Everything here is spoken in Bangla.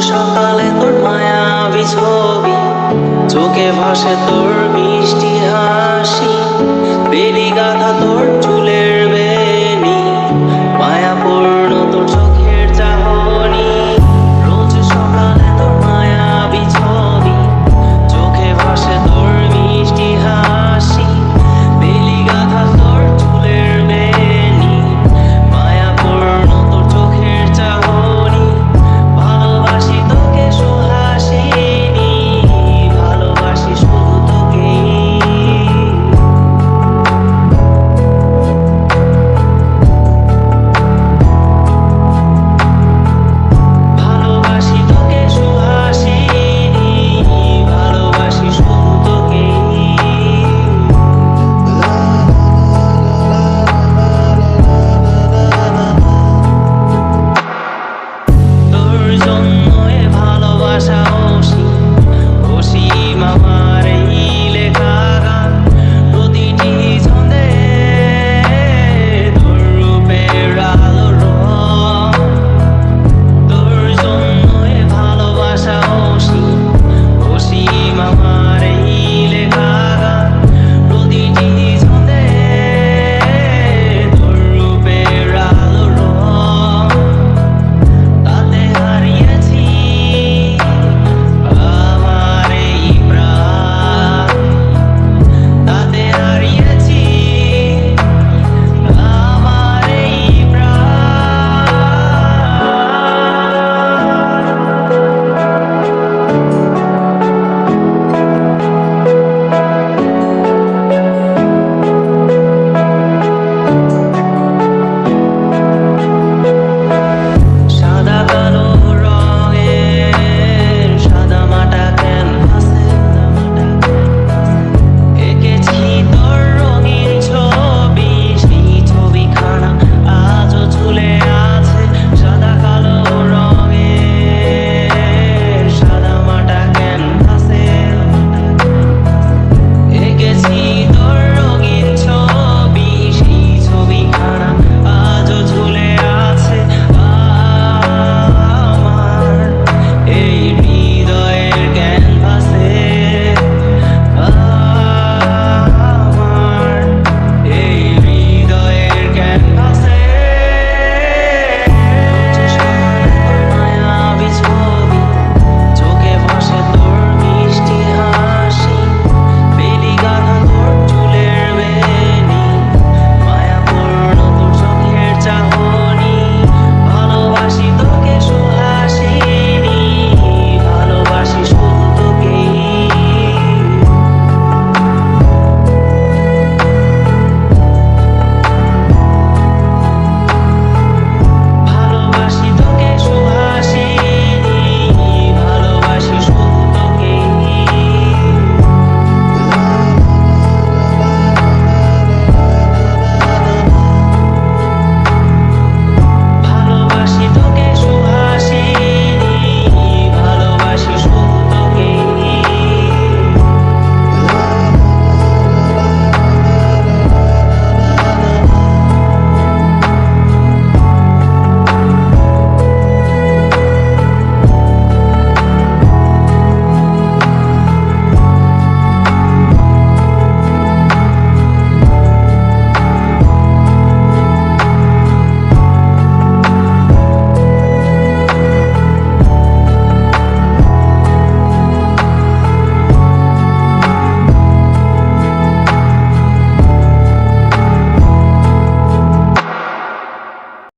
সকালে তোর মায়াবী ছবি, চোখে ভাসে তোর মিষ্টি হাসি, বেলি গাথা তোর চুলের বেনি, মায়াপূর্ণ তোর চোখের চাহনি। রোজ সকালে তোর মায়াবী ছবি, চোখে ভাসে তোর মিষ্টি হাসি, বেলি গাথা তোর চুলের বেনি, মায়াপূর্ণ তোর চোখের চাহনি। ভালোবাসি তোকে সুহাসিনী, ভালোবাসি শুধু তোকেই। ভালোবাসি তোকে সুহাসিনী, ভালোবাসি শুধু তোকেই। তোর জন্য এ ভালোবাসা